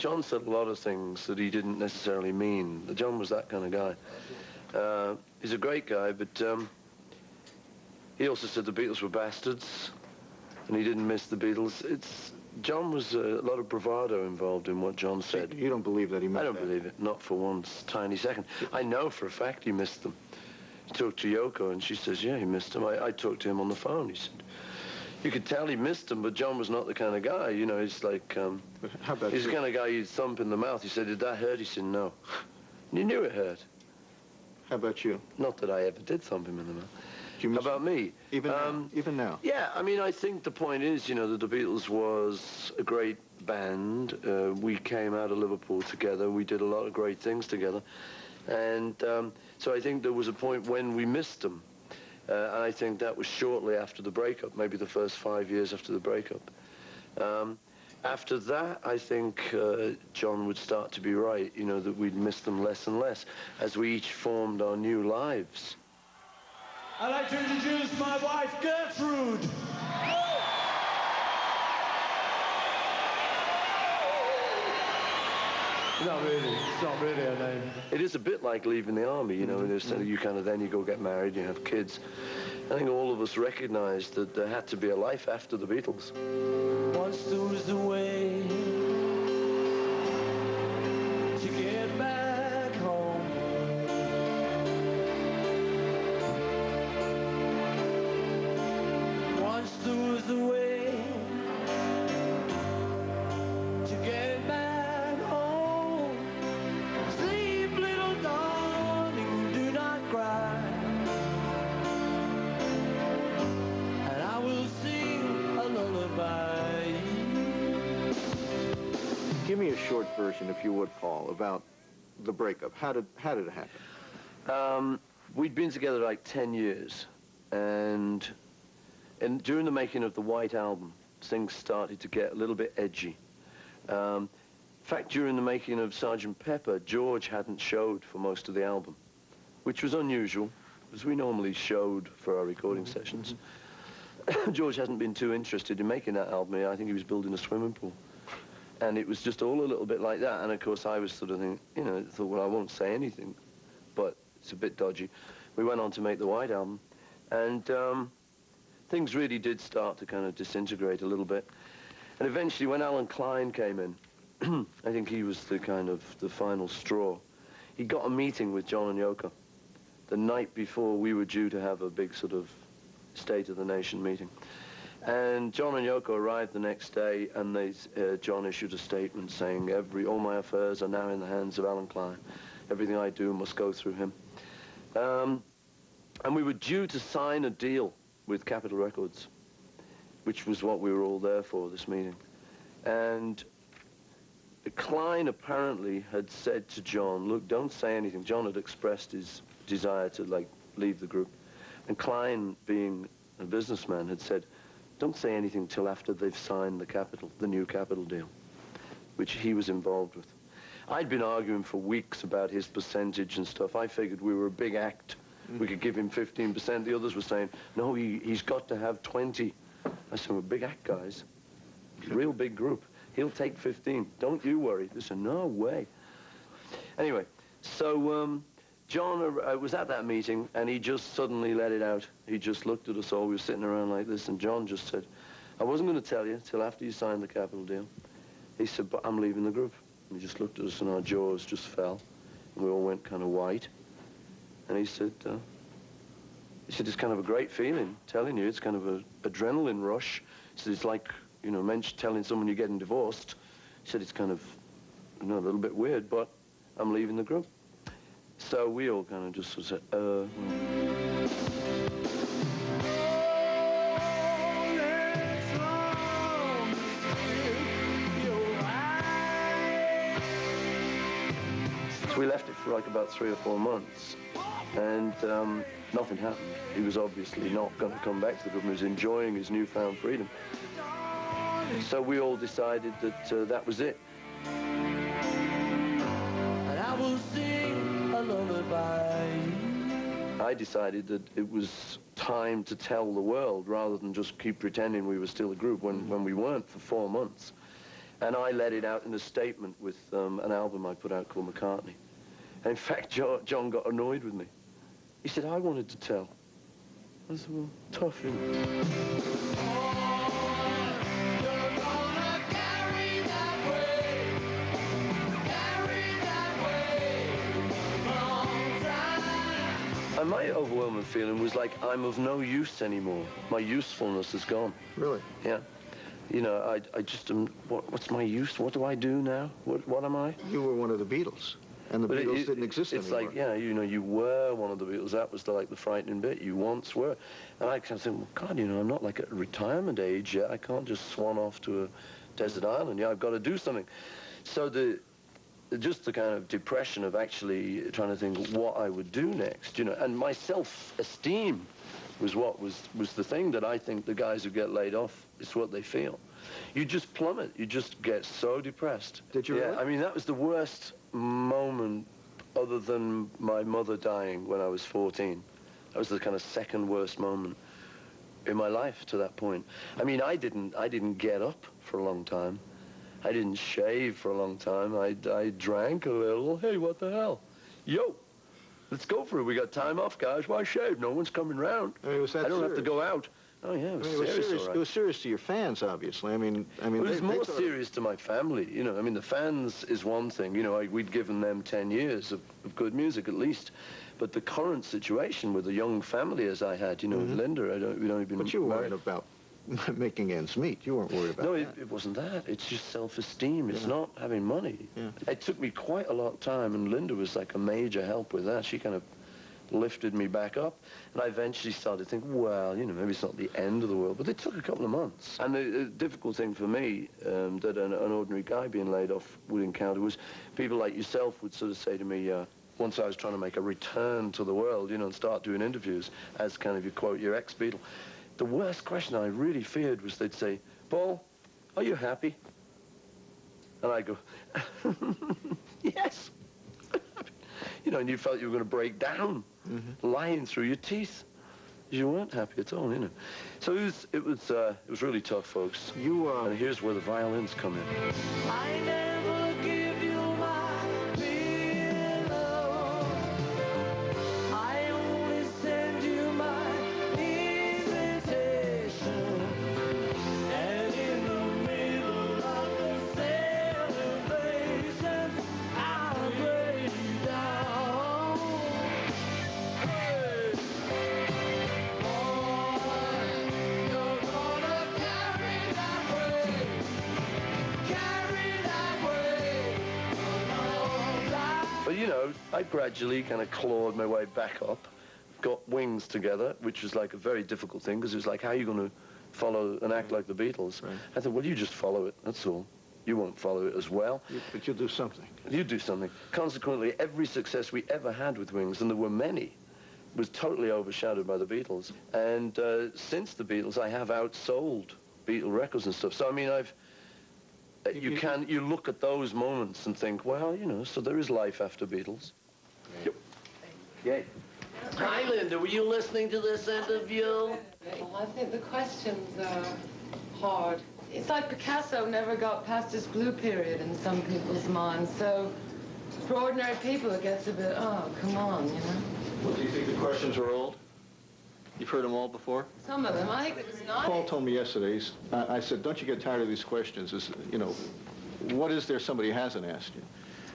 John said a lot of things that he didn't necessarily mean. John was that kind of guy. He's a great guy, but he also said the Beatles were bastards, and he didn't miss the Beatles. John was a lot of bravado involved in what John said. You don't believe that he meant I don't that? believe it, not for one tiny second. I know for a fact he missed them. He talked to Yoko, and she says, yeah, he missed them. I talked to him on the phone. He said, you could tell he missed them, but John was not the kind of guy. You know, he's like, How about he's you? the kind of guy you'd thump in the mouth. He said, did that hurt? He said, no. And you knew it hurt. How about you? Not that I ever did thump him in the mouth. You How about me? Even now? Yeah, I mean, I think the point is, you know, that the Beatles was a great band. We came out of Liverpool together. We did a lot of great things together. And so I think there was a point when we missed them. And I think that was shortly after the breakup, maybe the first 5 years after the breakup. After that, I think John would start to be right, you know, that we'd miss them less and less as we each formed our new lives. I'd like to introduce my wife, Gertrude. Not really. It's not really her name. It is a bit like leaving the army, you know, you kind of then you go get married, you have kids. I think all of us recognized that there had to be a life after the Beatles. Once there was a way to get back home. Once there was a way to get back home. Sleep, little darling, do not cry. And I will sing a lullaby. Give me a short version, if you would, Paul, about the breakup. How did it happen? We'd been together like 10 years, and during the making of the White Album, things started to get a little bit edgy. In fact, during the making of Sgt. Pepper, George hadn't showed for most of the album, which was unusual, because we normally showed for our recording sessions. George hasn't been too interested in making that album. I think he was building a swimming pool. And it was just all a little bit like that. And of course, I was sort of thinking, you know, thought, well, I won't say anything, but it's a bit dodgy. We went on to make the White Album, and things really did start to kind of disintegrate a little bit. And eventually, when Alan Klein came in, I think he was the kind of the final straw. He got a meeting with John and Yoko the night before we were due to have a big sort of State of the Nation meeting. And John and Yoko arrived the next day, and John issued a statement saying, all my affairs are now in the hands of Alan Klein. Everything I do must go through him. And we were due to sign a deal with Capitol Records, which was what we were all there for, this meeting. And Klein apparently had said to John, look, don't say anything. John had expressed his desire to, like, leave the group. And Klein, being a businessman, had said, don't say anything till after they've signed the new Capitol deal, which he was involved with. I'd been arguing for weeks about his percentage and stuff. I figured we were a big act. We could give him 15%. The others were saying, no, he's got to have 20. I said, we're a big act, guys. Real big group. He'll take 15. Don't you worry. They said, no way. Anyway, so John was at that meeting, and he just suddenly let it out. He just looked at us all. We were sitting around like this, and John just said, I wasn't going to tell you till after you signed the Capitol deal. He said, but I'm leaving the group. And he just looked at us, and our jaws just fell, and we all went kind of white. And he said, it's kind of a great feeling, telling you. It's kind of an adrenaline rush. He said, it's like, you know, telling someone you're getting divorced. He said, it's kind of, you know, a little bit weird, but I'm leaving the group. So we all kind of just sort of said, So we left it for like about 3 or 4 months, and nothing happened. He was obviously not going to come back to the group. He was enjoying his newfound freedom. So we all decided that that was it. And I will sing a lullaby. I decided that it was time to tell the world rather than just keep pretending we were still a group when we weren't for 4 months. And I let it out in a statement with an album I put out called McCartney. And in fact, John got annoyed with me. He said, I wanted to tell. I said, well, tough, you know. And my overwhelming feeling was like, I'm of no use anymore. My usefulness is gone. Really? Yeah. You know, I just am, what's my use? What do I do now? What am I? You were one of the Beatles, and the Beatles didn't exist anymore. It's like, yeah, you know, you were one of the Beatles. That was the frightening bit. You once were. And I kind of think, well, God, you know, I'm not like at retirement age yet. I can't just swan off to a desert island. Yeah, I've got to do something. So just the kind of depression of actually trying to think what I would do next, you know, and my self-esteem was the thing that I think the guys who get laid off, it's what they feel. You just plummet. You just get so depressed. Did you really? I mean, that was the worst moment other than my mother dying when I was 14. That was the kind of second worst moment in my life to that point. I mean, I didn't get up for a long time. I didn't shave for a long time. I drank a little. Hey, what the hell? Yo, let's go for it. We got time off, guys. Why shave? No one's coming round. I mean, was that I don't serious? have to go out. Oh, yeah, it was serious. All right. It was serious to your fans, obviously. I mean, it was more serious to my family. You know, I mean, the fans is one thing. You know, we'd given them 10 years of good music at least. But the current situation with a young family as I had, you know, with Linda, we'd only been But you weren't married. about making ends meet. You weren't worried about No, that. it wasn't that. It's just self-esteem. It's not having money. Yeah. It took me quite a lot of time, and Linda was like a major help with that. She kind of lifted me back up, and I eventually started to think, well, you know, maybe it's not the end of the world, but it took a couple of months. And the difficult thing for me that an ordinary guy being laid off would encounter was people like yourself would sort of say to me, once I was trying to make a return to the world, you know, and start doing interviews as kind of, you quote, your ex-Beatle, the worst question I really feared was they'd say, Paul, are you happy? And I'd go, yes. You know, and you felt you were going to break down, lying through your teeth. You weren't happy at all, you know. So it was really tough, folks. And here's where the violins come in. I never give you my pillow. I only send you my invitation. And in the middle of the celebration, I'll break you down. Hey. But, you know, I gradually kind of clawed my way back up, got Wings together, which was like a very difficult thing, because it was like, how are you going to follow and act like the Beatles? Right. I thought, well, you just follow it, that's all. You won't follow it as well. But you'll do something. You do something. Consequently, every success we ever had with Wings, and there were many, was totally overshadowed by the Beatles. And since the Beatles, I have outsold Beatle records and stuff. So, I mean, you look at those moments and think, well, you know, so there is life after Beatles. Yep. Yay. Hi, Linda. Were you listening to this interview? Well, I think the questions are hard. It's like Picasso never got past his blue period in some people's minds. So for ordinary people, it gets a bit, oh, come on, you know? Well, do you think the questions are old? You've heard them all before? Some of them. I think it's not. Paul told me yesterday, I said, don't you get tired of these questions? You know, what is there somebody hasn't asked you?